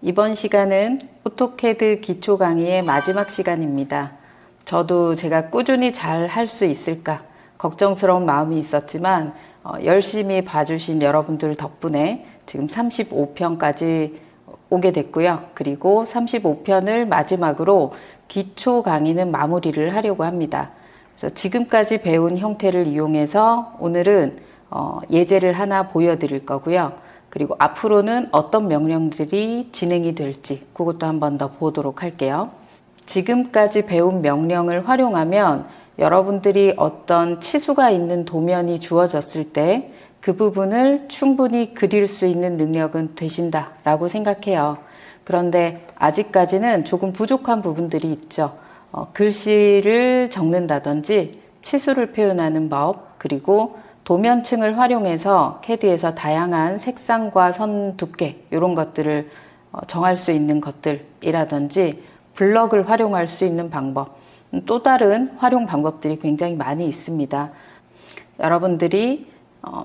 이번 시간은 오토캐드 기초 강의의 마지막 시간입니다. 저도 제가 꾸준히 잘 할 수 있을까 걱정스러운 마음이 있었지만 열심히 봐주신 여러분들 덕분에 지금 35편까지 오게 됐고요. 그리고 35편을 마지막으로 기초 강의는 마무리를 하려고 합니다. 그래서 지금까지 배운 형태를 이용해서 오늘은 예제를 하나 보여드릴 거고요. 그리고 앞으로는 어떤 명령들이 진행이 될지 그것도 한 번 더 보도록 할게요. 지금까지 배운 명령을 활용하면 여러분들이 어떤 치수가 있는 도면이 주어졌을 때 그 부분을 충분히 그릴 수 있는 능력은 되신다라고 생각해요. 그런데 아직까지는 조금 부족한 부분들이 있죠. 글씨를 적는다든지 치수를 표현하는 법, 그리고 도면층을 활용해서 캐드에서 다양한 색상과 선 두께 이런 것들을 정할 수 있는 것들이라든지 블럭을 활용할 수 있는 방법, 또 다른 활용 방법들이 굉장히 많이 있습니다. 여러분들이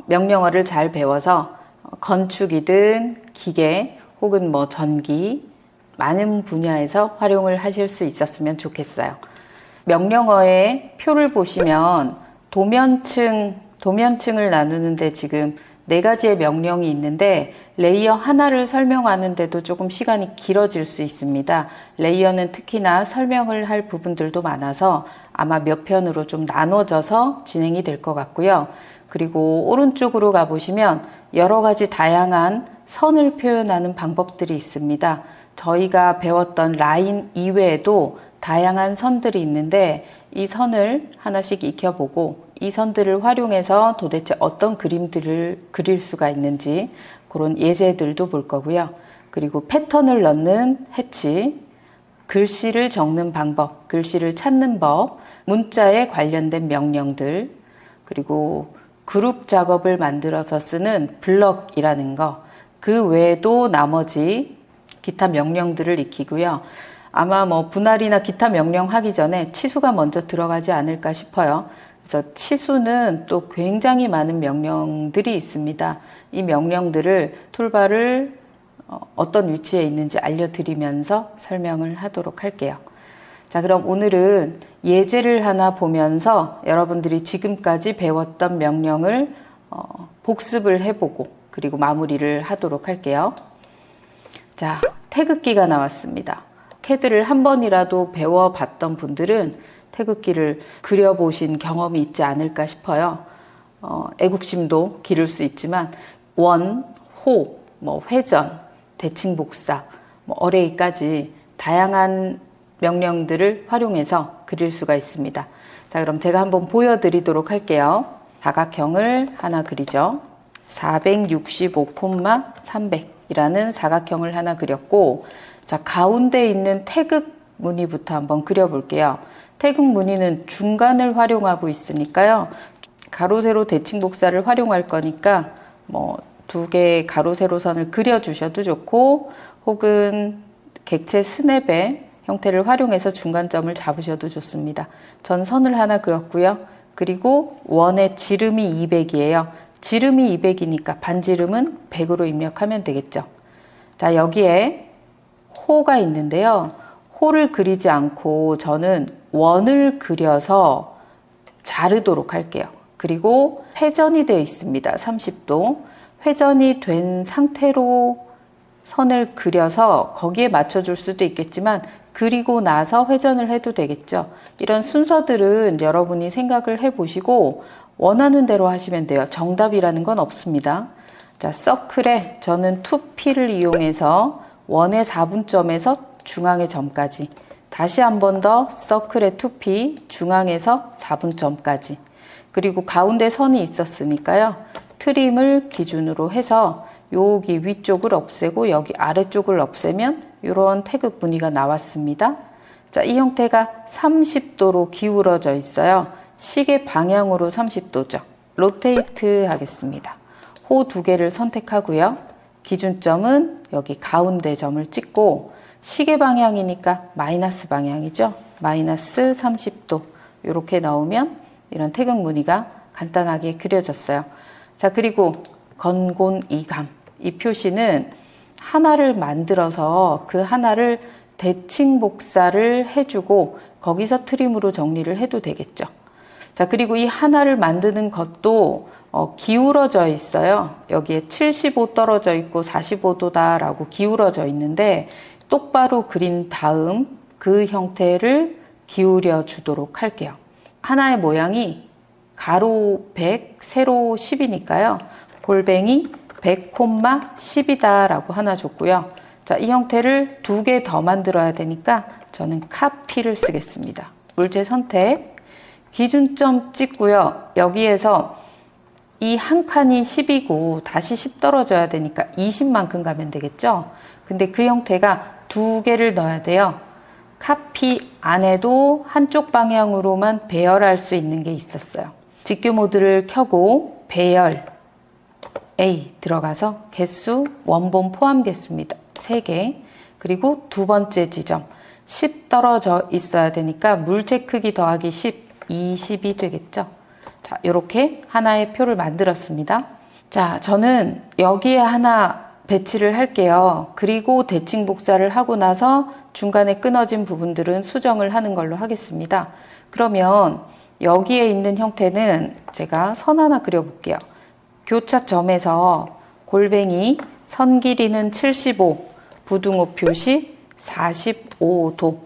명령어를 잘 배워서 건축이든 기계 혹은 전기 많은 분야에서 활용을 하실 수 있었으면 좋겠어요. 명령어의 표를 보시면 도면층을 나누는데 지금 4가지의 명령이 있는데 레이어 하나를 설명하는데도 조금 시간이 길어질 수 있습니다. 레이어는 특히나 설명을 할 부분들도 많아서 아마 몇 편으로 좀 나눠져서 진행이 될 것 같고요. 그리고 오른쪽으로 가보시면 여러 가지 다양한 선을 표현하는 방법들이 있습니다. 저희가 배웠던 라인 이외에도 다양한 선들이 있는데 이 선을 하나씩 익혀보고 이 선들을 활용해서 도대체 어떤 그림들을 그릴 수가 있는지 그런 예제들도 볼 거고요. 그리고 패턴을 넣는 해치, 글씨를 적는 방법, 글씨를 찾는 법, 문자에 관련된 명령들, 그리고 그룹 작업을 만들어서 쓰는 블럭이라는 거, 그 외에도 나머지 기타 명령들을 익히고요. 아마 분할이나 기타 명령 하기 전에 치수가 먼저 들어가지 않을까 싶어요. 그래서 치수는 또 굉장히 많은 명령들이 있습니다. 이 명령들을 툴바를 어떤 위치에 있는지 알려드리면서 설명을 하도록 할게요. 자, 그럼 오늘은 예제를 하나 보면서 여러분들이 지금까지 배웠던 명령을 복습을 해보고 그리고 마무리를 하도록 할게요. 자, 태극기가 나왔습니다. 캐드를 한 번이라도 배워봤던 분들은 태극기를 그려보신 경험이 있지 않을까 싶어요. 애국심도 기를 수 있지만 원, 호, 회전, 대칭복사, 어레이까지 다양한 명령들을 활용해서 그릴 수가 있습니다. 자, 그럼 제가 한번 보여드리도록 할게요. 사각형을 하나 그리죠. 465,300이라는 사각형을 하나 그렸고, 자, 가운데 있는 태극 무늬부터 한번 그려볼게요. 태극 무늬는 중간을 활용하고 있으니까요. 가로, 세로, 대칭 복사를 활용할 거니까 2개의 가로, 세로 선을 그려주셔도 좋고 혹은 객체 스냅의 형태를 활용해서 중간점을 잡으셔도 좋습니다. 전 선을 하나 그었고요. 그리고 원의 지름이 200이에요. 지름이 200이니까 반지름은 100으로 입력하면 되겠죠. 자, 여기에 호가 있는데요. 호를 그리지 않고 저는 원을 그려서 자르도록 할게요. 그리고 회전이 되어 있습니다. 30도. 회전이 된 상태로 선을 그려서 거기에 맞춰줄 수도 있겠지만 그리고 나서 회전을 해도 되겠죠. 이런 순서들은 여러분이 생각을 해보시고 원하는 대로 하시면 돼요. 정답이라는 건 없습니다. 자, 서클에 저는 2P를 이용해서 원의 4분점에서 중앙의 점까지, 다시 한 번 더 서클의 2P, 중앙에서 4분점까지, 그리고 가운데 선이 있었으니까요. 트림을 기준으로 해서 여기 위쪽을 없애고 여기 아래쪽을 없애면 이런 태극 무늬가 나왔습니다. 자, 이 형태가 30도로 기울어져 있어요. 시계 방향으로 30도죠. 로테이트 하겠습니다. 호 2개를 선택하고요. 기준점은 여기 가운데 점을 찍고 시계 방향이니까 마이너스 방향이죠. 마이너스 30도 이렇게 넣으면 이런 태극 무늬가 간단하게 그려졌어요. 자, 그리고 건곤이감, 이 표시는 하나를 만들어서 그 하나를 대칭 복사를 해주고 거기서 트림으로 정리를 해도 되겠죠. 자, 그리고 이 하나를 만드는 것도 기울어져 있어요. 여기에 75 떨어져 있고 45도다라고 기울어져 있는데 똑바로 그린 다음 그 형태를 기울여 주도록 할게요. 하나의 모양이 가로 100, 세로 10이니까요. 골뱅이 100,10이다 라고 하나 줬고요. 자, 이 형태를 2개 더 만들어야 되니까 저는 카피를 쓰겠습니다. 물체 선택, 기준점 찍고요. 여기에서 이 한 칸이 10이고 다시 10 떨어져야 되니까 20만큼 가면 되겠죠. 근데 그 형태가 2개를 넣어야 돼요. 카피 안에도 한쪽 방향으로만 배열할 수 있는 게 있었어요. 직교 모드를 켜고 배열 A 들어가서 개수 원본 포함 개수입니다. 3개. 그리고 두 번째 지점 10 떨어져 있어야 되니까 물체 크기 더하기 10, 20이 되겠죠. 자, 이렇게 하나의 표를 만들었습니다. 자, 저는 여기에 하나 배치를 할게요. 그리고 대칭 복사를 하고 나서 중간에 끊어진 부분들은 수정을 하는 걸로 하겠습니다. 그러면 여기에 있는 형태는 제가 선 하나 그려볼게요. 교차점에서 골뱅이 선 길이는 75, 부등호 표시 45도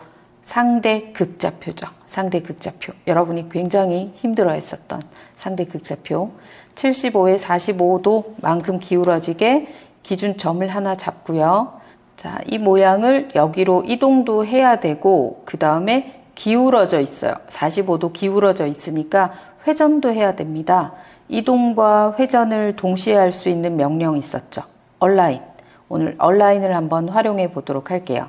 상대 극좌표죠. 상대 극좌표. 여러분이 굉장히 힘들어 했었던 상대 극좌표. 75에 45도만큼 기울어지게 기준점을 하나 잡고요. 자, 이 모양을 여기로 이동도 해야 되고 그 다음에 기울어져 있어요. 45도 기울어져 있으니까 회전도 해야 됩니다. 이동과 회전을 동시에 할 수 있는 명령이 있었죠. 얼라인. 오늘 얼라인을 한번 활용해 보도록 할게요.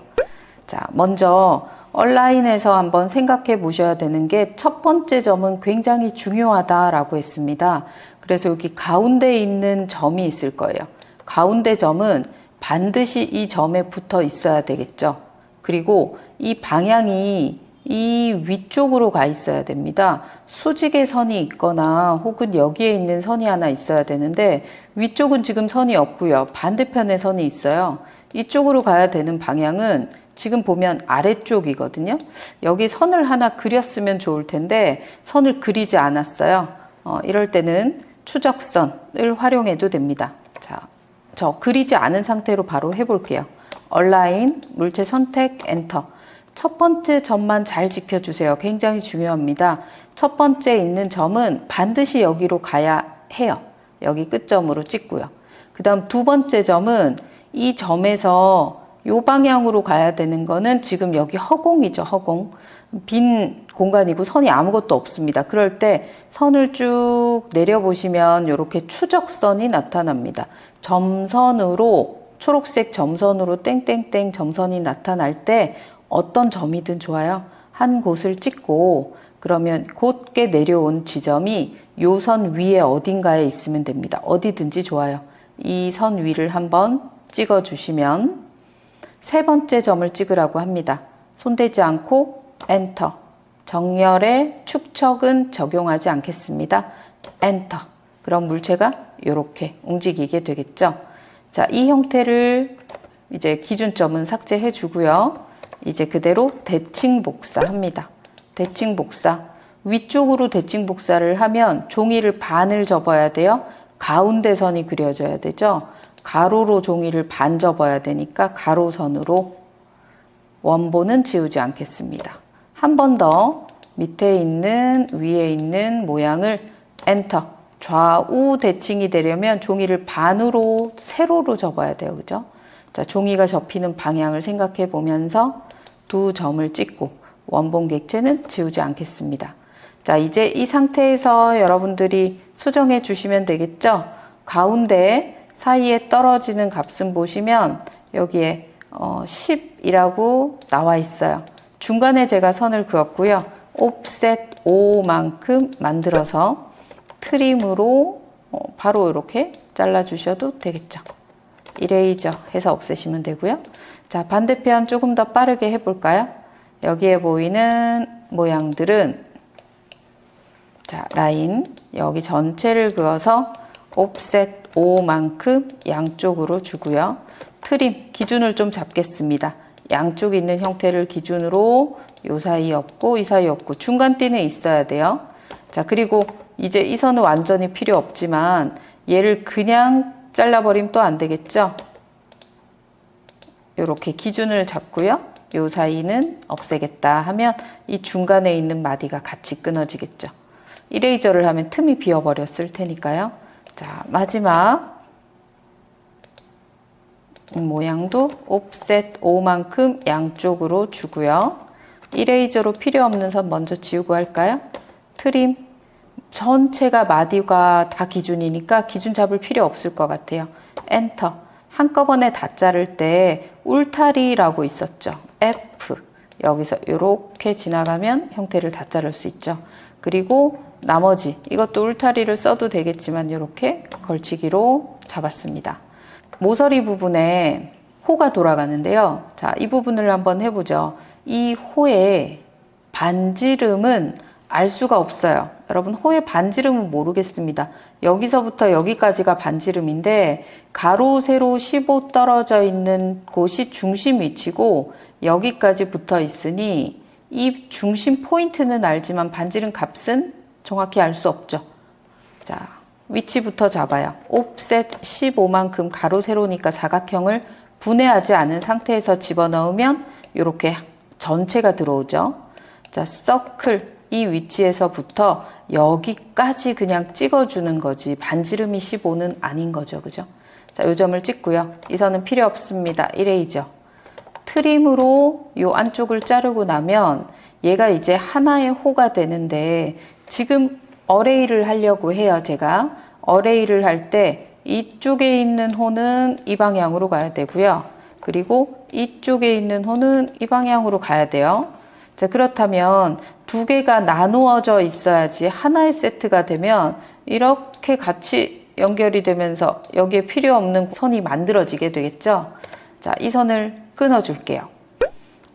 자, 먼저 얼라인에서 한번 생각해 보셔야 되는 게 첫 번째 점은 굉장히 중요하다라고 했습니다. 그래서 여기 가운데 있는 점이 있을 거예요. 가운데 점은 반드시 이 점에 붙어 있어야 되겠죠. 그리고 이 방향이 이 위쪽으로 가 있어야 됩니다. 수직의 선이 있거나 혹은 여기에 있는 선이 하나 있어야 되는데 위쪽은 지금 선이 없고요. 반대편에 선이 있어요. 이쪽으로 가야 되는 방향은 지금 보면 아래쪽이거든요. 여기 선을 하나 그렸으면 좋을 텐데 선을 그리지 않았어요. 이럴 때는 추적선을 활용해도 됩니다. 자, 저 그리지 않은 상태로 바로 해볼게요. 얼라인, 물체 선택, 엔터. 첫 번째 점만 잘 지켜주세요. 굉장히 중요합니다. 첫 번째 있는 점은 반드시 여기로 가야 해요. 여기 끝점으로 찍고요. 그 다음 두 번째 점은 이 점에서 이 방향으로 가야 되는 거는 지금 여기 허공이죠. 허공. 빈 공간이고 선이 아무것도 없습니다. 그럴 때 선을 쭉 내려보시면 이렇게 추적선이 나타납니다. 점선으로 초록색 점선으로 땡땡땡 점선이 나타날 때 어떤 점이든 좋아요. 한 곳을 찍고 그러면 곧게 내려온 지점이 요 선 위에 어딘가에 있으면 됩니다. 어디든지 좋아요. 이 선 위를 한번 찍어 주시면 세 번째 점을 찍으라고 합니다. 손대지 않고 엔터. 정렬의 축척은 적용하지 않겠습니다. 엔터. 그럼 물체가 이렇게 움직이게 되겠죠. 자, 이 형태를 이제 기준점은 삭제해 주고요. 이제 그대로 대칭 복사합니다. 대칭 복사. 위쪽으로 대칭 복사를 하면 종이를 반을 접어야 돼요. 가운데 선이 그려져야 되죠. 가로로 종이를 반 접어야 되니까 가로선으로 원본은 지우지 않겠습니다. 한 번 더 밑에 있는 위에 있는 모양을 엔터. 좌우 대칭이 되려면 종이를 반으로 세로로 접어야 돼요. 그죠? 자, 종이가 접히는 방향을 생각해 보면서 두 점을 찍고 원본 객체는 지우지 않겠습니다. 자, 이제 이 상태에서 여러분들이 수정해 주시면 되겠죠? 가운데 사이에 떨어지는 값은 보시면 여기에 10이라고 나와 있어요. 중간에 제가 선을 그었고요. 옵셋 5만큼 만들어서 트림으로 바로 이렇게 잘라주셔도 되겠죠. 이레이저 해서 없애시면 되고요. 자, 반대편 조금 더 빠르게 해볼까요? 여기에 보이는 모양들은 자, 라인 여기 전체를 그어서 옵셋 5만큼 양쪽으로 주고요. 트림, 기준을 좀 잡겠습니다. 양쪽 있는 형태를 기준으로 요 사이 없고 이 사이 없고 중간띠는 있어야 돼요. 자, 그리고 이제 이 선은 완전히 필요 없지만 얘를 그냥 잘라버리면 또 안 되겠죠? 이렇게 기준을 잡고요. 요 사이는 없애겠다 하면 이 중간에 있는 마디가 같이 끊어지겠죠. 이레이저를 하면 틈이 비어버렸을 테니까요. 자, 마지막 모양도 옵셋 5만큼 양쪽으로 주고요. 이레이저로 필요 없는 선 먼저 지우고 할까요? 트림, 전체가 마디가 다 기준이니까 기준 잡을 필요 없을 것 같아요. 엔터. 한꺼번에 다 자를 때 울타리라고 있었죠. F. 여기서 이렇게 지나가면 형태를 다 자를 수 있죠. 그리고 나머지 이것도 울타리를 써도 되겠지만 이렇게 걸치기로 잡았습니다. 모서리 부분에 호가 돌아가는데요. 자, 이 부분을 한번 해보죠. 이 호의 반지름은 알 수가 없어요. 여러분, 호의 반지름은 모르겠습니다. 여기서부터 여기까지가 반지름인데 가로 세로 15 떨어져 있는 곳이 중심 위치고 여기까지 붙어 있으니 이 중심 포인트는 알지만 반지름 값은 정확히 알 수 없죠. 자, 위치부터 잡아요. 옵셋 15만큼 가로 세로니까 사각형을 분해하지 않은 상태에서 집어넣으면 이렇게 전체가 들어오죠. 자, 서클 이 위치에서부터 여기까지 그냥 찍어주는 거지 반지름이 15는 아닌 거죠. 그죠? 자, 요 점을 찍고요. 이 선은 필요 없습니다. 이레이저. 트림으로 요 안쪽을 자르고 나면 얘가 이제 하나의 호가 되는데 지금 어레이를 하려고 해요. 제가 어레이를 할 때 이쪽에 있는 호는 이 방향으로 가야 되고요. 그리고 이쪽에 있는 호는 이 방향으로 가야 돼요. 자, 그렇다면 두 개가 나누어져 있어야지 하나의 세트가 되면 이렇게 같이 연결이 되면서 여기에 필요 없는 선이 만들어지게 되겠죠. 자, 이 선을 끊어줄게요.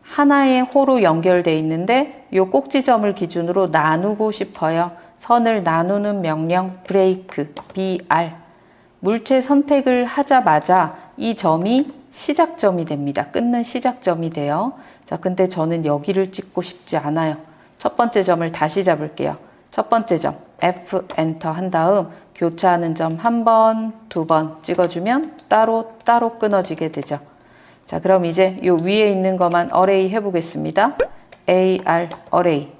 하나의 호로 연결되어 있는데 이 꼭지점을 기준으로 나누고 싶어요. 선을 나누는 명령 브레이크 BR. 물체 선택을 하자마자 이 점이 시작점이 됩니다. 끊는 시작점이 돼요. 자, 근데 저는 여기를 찍고 싶지 않아요. 첫 번째 점을 다시 잡을게요. 첫 번째 점 F 엔터 한 다음 교차하는 점 한 번, 두 번 찍어주면 따로 끊어지게 되죠. 자, 그럼 이제 요 위에 있는 것만 어레이 해보겠습니다. AR 어레이.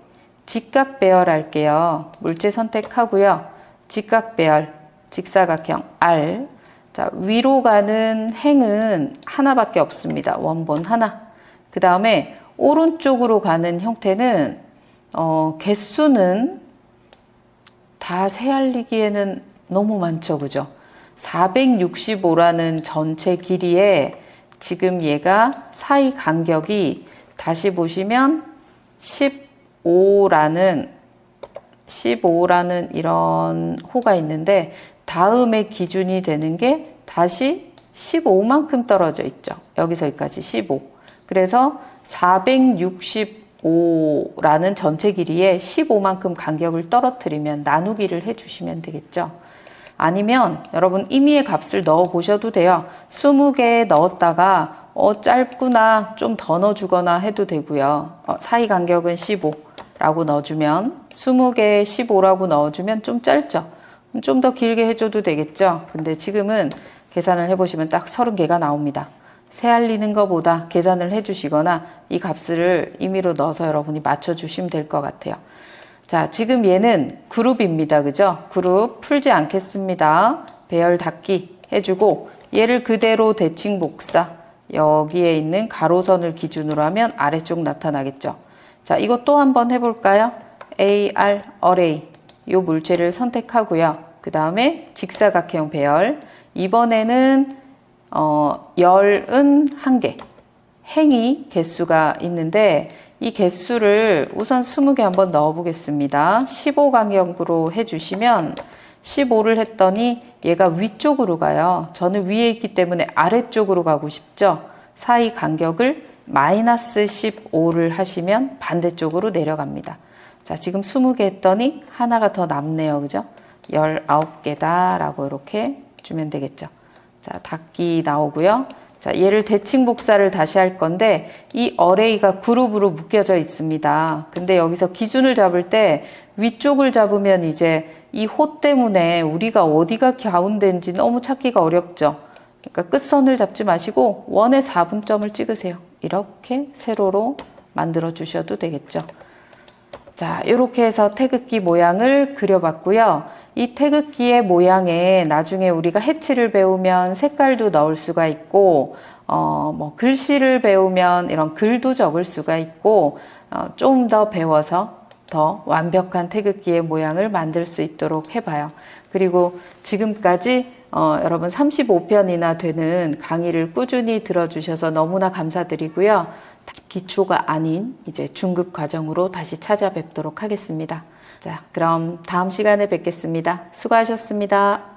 직각 배열할게요. 물체 선택하고요. 직각 배열, 직사각형 R. 자, 위로 가는 행은 하나밖에 없습니다. 원본 하나. 그 다음에 오른쪽으로 가는 형태는 개수는 다 세알리기에는 너무 많죠. 그죠? 465라는 전체 길이에 지금 얘가 사이 간격이 다시 보시면 15라는 이런 호가 있는데 다음에 기준이 되는 게 다시 15만큼 떨어져 있죠. 여기서 여기까지 15. 그래서 465라는 전체 길이에 15만큼 간격을 떨어뜨리면 나누기를 해주시면 되겠죠. 아니면 여러분 임의의 값을 넣어 보셔도 돼요. 20개 넣었다가 짧구나 좀 더 넣어주거나 해도 되고요. 사이 간격은 15라고 넣어주면 20개에 15라고 넣어주면 좀 짧죠. 좀 더 길게 해줘도 되겠죠. 근데 지금은 계산을 해보시면 딱 30개가 나옵니다. 세알리는 것보다 계산을 해주시거나 이 값을 임의로 넣어서 여러분이 맞춰주시면 될 것 같아요. 자, 지금 얘는 그룹입니다. 그죠? 그룹 풀지 않겠습니다. 배열 닫기 해주고 얘를 그대로 대칭 복사 여기에 있는 가로선을 기준으로 하면 아래쪽 나타나겠죠. 자, 이거 또 한번 해볼까요? AR 어레이 요 물체를 선택하고요. 그 다음에 직사각형 배열 이번에는 열은 1개 행이 개수가 있는데 이 개수를 우선 20개 한번 넣어 보겠습니다. 15 간격으로 해주시면 15를 했더니 얘가 위쪽으로 가요. 저는 위에 있기 때문에 아래쪽으로 가고 싶죠. 사이 간격을 마이너스 15를 하시면 반대쪽으로 내려갑니다. 자, 지금 20개 했더니 하나가 더 남네요. 그죠? 19개다 라고 이렇게 주면 되겠죠. 자, 닫기 나오고요. 자, 얘를 대칭 복사를 다시 할 건데 이 어레이가 그룹으로 묶여져 있습니다. 근데 여기서 기준을 잡을 때 위쪽을 잡으면 이제 이 호 때문에 우리가 어디가 가운데인지 너무 찾기가 어렵죠. 그러니까 끝선을 잡지 마시고 원의 4분점을 찍으세요. 이렇게 세로로 만들어 주셔도 되겠죠. 자, 이렇게 해서 태극기 모양을 그려봤고요. 이 태극기의 모양에 나중에 우리가 해치를 배우면 색깔도 넣을 수가 있고, 글씨를 배우면 이런 글도 적을 수가 있고, 좀 더 배워서 더 완벽한 태극기의 모양을 만들 수 있도록 해봐요. 그리고 지금까지 여러분 35편이나 되는 강의를 꾸준히 들어주셔서 너무나 감사드리고요. 기초가 아닌 이제 중급 과정으로 다시 찾아뵙도록 하겠습니다. 자, 그럼 다음 시간에 뵙겠습니다. 수고하셨습니다.